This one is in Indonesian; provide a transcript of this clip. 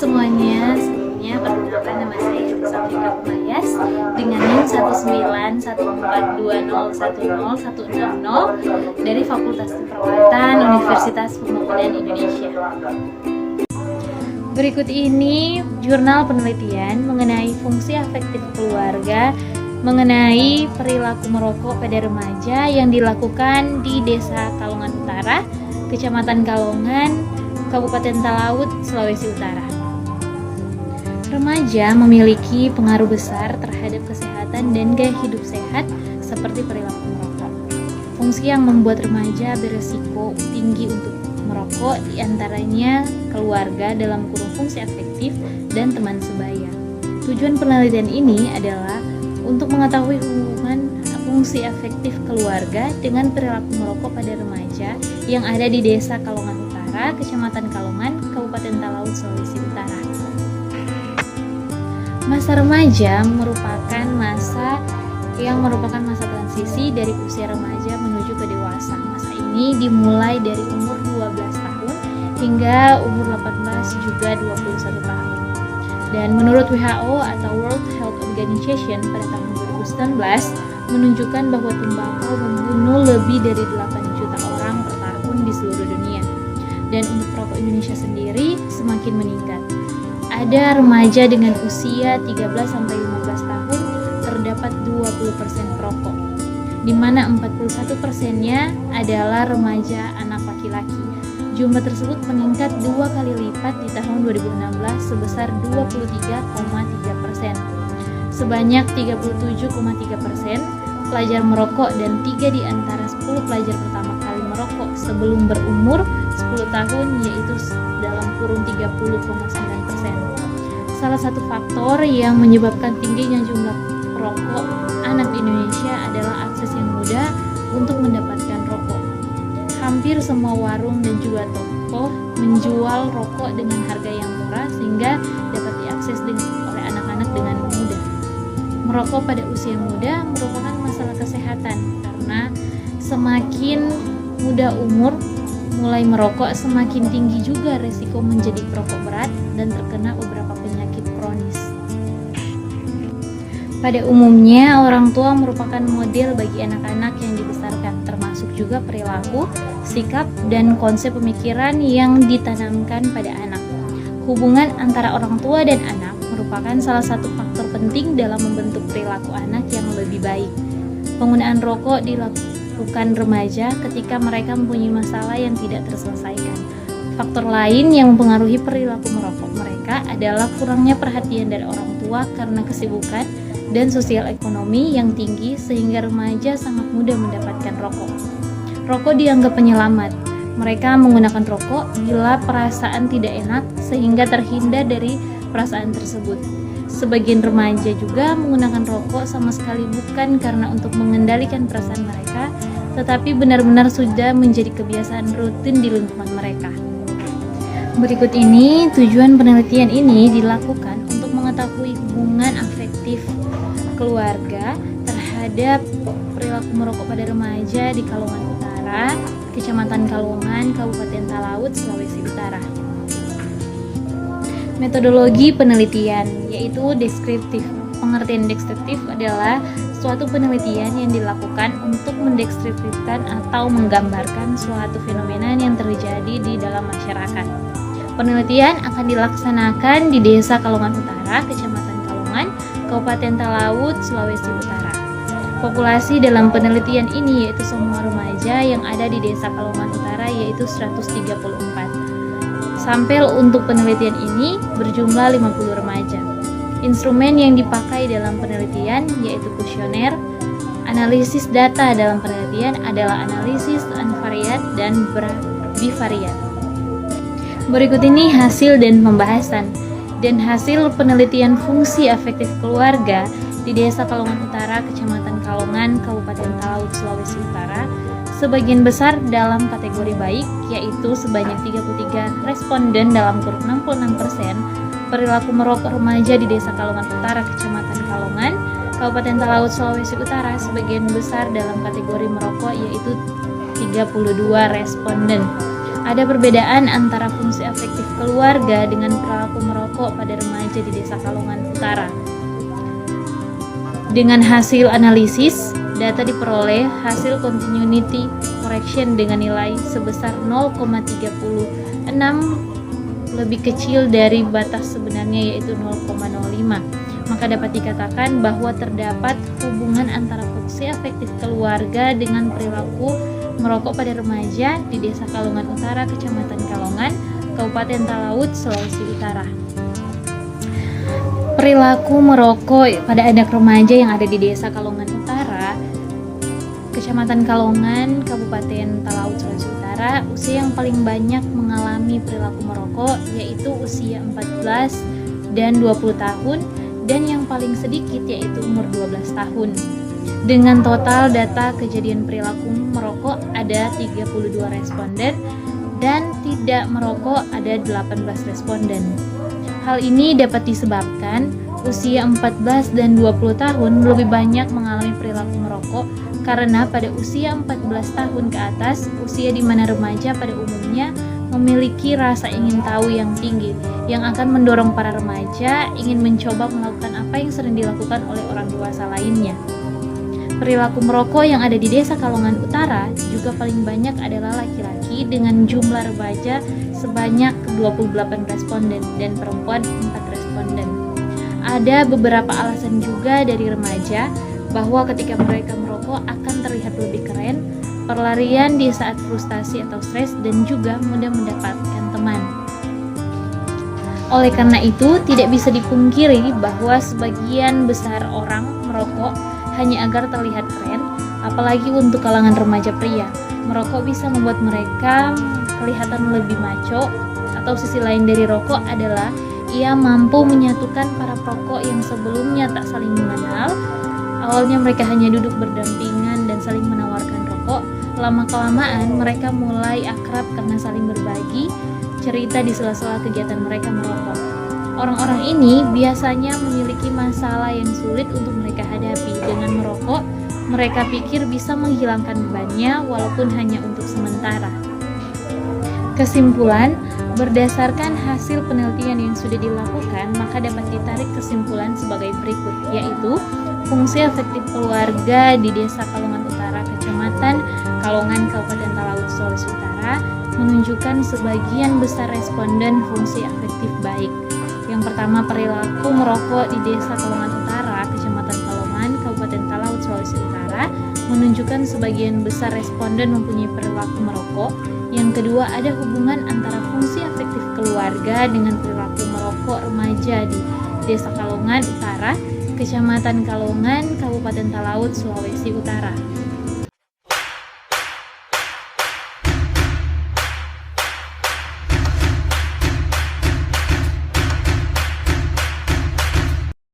semuanya, sebelumnya perkenalkan nama saya Safika Pumayas dengan NIM 19142010160 dari Fakultas Keperawatan Universitas Pemuda Indonesia. Berikut ini jurnal penelitian mengenai fungsi afektif keluarga mengenai perilaku merokok pada remaja yang dilakukan di Desa Kalongan Utara, Kecamatan Kalongan, Kabupaten Talaut, Sulawesi Utara. Remaja memiliki pengaruh besar terhadap kesehatan dan gaya hidup sehat seperti perilaku merokok. Fungsi yang membuat remaja beresiko tinggi untuk merokok diantaranya keluarga dalam kurung fungsi afektif dan teman sebaya. Tujuan penelitian ini adalah untuk mengetahui hubungan fungsi afektif keluarga dengan perilaku merokok pada remaja yang ada di Desa Kalongan Utara, Kecamatan Kalongan, Kabupaten Talaut, Sulawesi Utara. Masa remaja merupakan masa transisi dari usia remaja menuju ke dewasa. Masa ini dimulai dari umur 12 tahun hingga umur 18 juga 21 tahun. Dan menurut WHO atau World Health Organization pada tahun 2019 menunjukkan bahwa tembakau membunuh lebih dari 8 juta orang per tahun di seluruh dunia. Dan untuk perokok Indonesia sendiri semakin meningkat. Ada remaja dengan usia 13-15 tahun terdapat 20% perokok, di mana 41%-nya adalah remaja anak laki-laki. Jumlah tersebut meningkat 2 kali lipat di tahun 2016 sebesar 23,3%. Sebanyak 37,3% pelajar merokok dan 3 di antara 10 pelajar pertama kali merokok sebelum berumur 10 tahun yaitu dalam kurun 30,9%. Salah satu faktor yang menyebabkan tingginya jumlah perokok anak di Indonesia adalah akses yang mudah untuk mendapatkan rokok. Hampir semua warung dan juga toko menjual rokok dengan harga yang murah sehingga dapat diakses oleh anak-anak dengan mudah. Merokok pada usia muda merupakan masalah kesehatan karena semakin muda umur mulai merokok semakin tinggi juga resiko menjadi perokok berat dan terkena beberapa penyakit kronis. Pada umumnya, orang tua merupakan model bagi anak-anak yang dibesarkan, termasuk juga perilaku, sikap, dan konsep pemikiran yang ditanamkan pada anak. Hubungan antara orang tua dan anak merupakan salah satu faktor penting dalam membentuk perilaku anak yang lebih baik. Penggunaan rokok dilakukan remaja ketika mereka mempunyai masalah yang tidak terselesaikan. Faktor lain yang mempengaruhi perilaku merokok mereka adalah kurangnya perhatian dari orang tua karena kesibukan dan sosial ekonomi yang tinggi sehingga remaja sangat mudah mendapatkan rokok. Rokok dianggap penyelamat. Mereka menggunakan rokok bila perasaan tidak enak sehingga terhindar dari perasaan tersebut. Sebagian remaja juga menggunakan rokok sama sekali bukan karena untuk mengendalikan perasaan mereka, tetapi benar-benar sudah menjadi kebiasaan rutin di lingkungan mereka. Berikut ini tujuan penelitian ini dilakukan untuk mengetahui hubungan afektif keluarga terhadap perilaku merokok pada remaja di Kalongan Utara, Kecamatan Kalongan, Kabupaten Talaut, Sulawesi Utara. Metodologi penelitian yaitu deskriptif. Pengertian deskriptif adalah suatu penelitian yang dilakukan untuk mendeskripsikan atau menggambarkan suatu fenomena yang terjadi di dalam masyarakat. Penelitian akan dilaksanakan di Desa Kalongan Utara, Kecamatan Kalongan, Kabupaten Talaut, Sulawesi Utara. Populasi dalam penelitian ini yaitu semua remaja yang ada di Desa Kalongan Utara yaitu 134. Sampel untuk penelitian ini berjumlah 50 remaja. Instrumen yang dipakai dalam penelitian yaitu kuesioner. Analisis data dalam penelitian adalah analisis unvariat dan bivariat. Berikut ini hasil dan pembahasan. Dan hasil penelitian fungsi afektif keluarga di Desa Kalongan Utara, Kecamatan Kalongan, Kabupaten Talaut, Sulawesi Utara, sebagian besar dalam kategori baik, yaitu sebanyak 33 responden dalam kurun 66%, perilaku merokok remaja di Desa Kalongan Utara, Kecamatan Kalongan, Kabupaten Talaut, Sulawesi Utara, sebagian besar dalam kategori merokok, yaitu 32 responden. Ada perbedaan antara fungsi afektif keluarga dengan perilaku merokok pada remaja di Desa Kalongan Utara. Dengan hasil analisis, data diperoleh hasil continuity correction dengan nilai sebesar 0,36, lebih kecil dari batas sebenarnya yaitu 0,05. Maka dapat dikatakan bahwa terdapat hubungan antara fungsi afektif keluarga dengan perilaku merokok pada remaja di Desa Kalongan Utara, Kecamatan Kalongan, Kabupaten Talaut, Sulawesi Utara. Perilaku merokok pada anak remaja yang ada di Desa Kalongan Utara, Kecamatan Kalongan, Kabupaten Talaut, Sulawesi Utara, usia yang paling banyak mengalami perilaku merokok yaitu usia 14 dan 20 tahun, dan yang paling sedikit yaitu umur 12 tahun. Dengan total data kejadian perilaku merokok ada 32 responden dan tidak merokok ada 18 responden. Hal ini dapat disebabkan usia 14 dan 20 tahun lebih banyak mengalami perilaku merokok karena pada usia 14 tahun ke atas, usia di mana remaja pada umumnya memiliki rasa ingin tahu yang tinggi yang akan mendorong para remaja ingin mencoba melakukan apa yang sering dilakukan oleh orang dewasa lainnya. Perilaku merokok yang ada di Desa Kalongan Utara juga paling banyak adalah laki-laki dengan jumlah remaja sebanyak 28 responden dan perempuan 4 responden. Ada beberapa alasan juga dari remaja bahwa ketika mereka merokok akan terlihat lebih keren, perlarian di saat frustasi atau stres, dan juga mudah mendapatkan teman. Oleh karena itu, tidak bisa dipungkiri bahwa sebagian besar orang merokok hanya agar terlihat keren, apalagi untuk kalangan remaja pria. Merokok bisa membuat mereka kelihatan lebih maco, atau sisi lain dari rokok adalah ia mampu menyatukan para perokok yang sebelumnya tak saling mengenal. Awalnya mereka hanya duduk berdampingan dan saling menawarkan rokok. Lama-kelamaan mereka mulai akrab karena saling berbagi cerita di sela-sela kegiatan mereka merokok. Orang-orang ini biasanya memiliki masalah yang sulit untuk mereka hadapi. Dengan merokok, mereka pikir bisa menghilangkan bebannya walaupun hanya untuk sementara. Kesimpulan, berdasarkan hasil penelitian yang sudah dilakukan, maka dapat ditarik kesimpulan sebagai berikut, yaitu fungsi afektif keluarga di Desa Kalongan Utara, Kecamatan Kalongan, Kabupaten Talaut, Sulawesi Utara menunjukkan sebagian besar responden fungsi afektif baik. Yang pertama, perilaku merokok di Desa Kalongan Utara, Kecamatan Kalongan, Kabupaten Talaut, Sulawesi Utara menunjukkan sebagian besar responden mempunyai perilaku merokok. Yang kedua, ada hubungan antara fungsi afektif keluarga dengan perilaku merokok remaja di Desa Kalongan Utara, Kecamatan Kalongan, Kabupaten Talaut, Sulawesi Utara.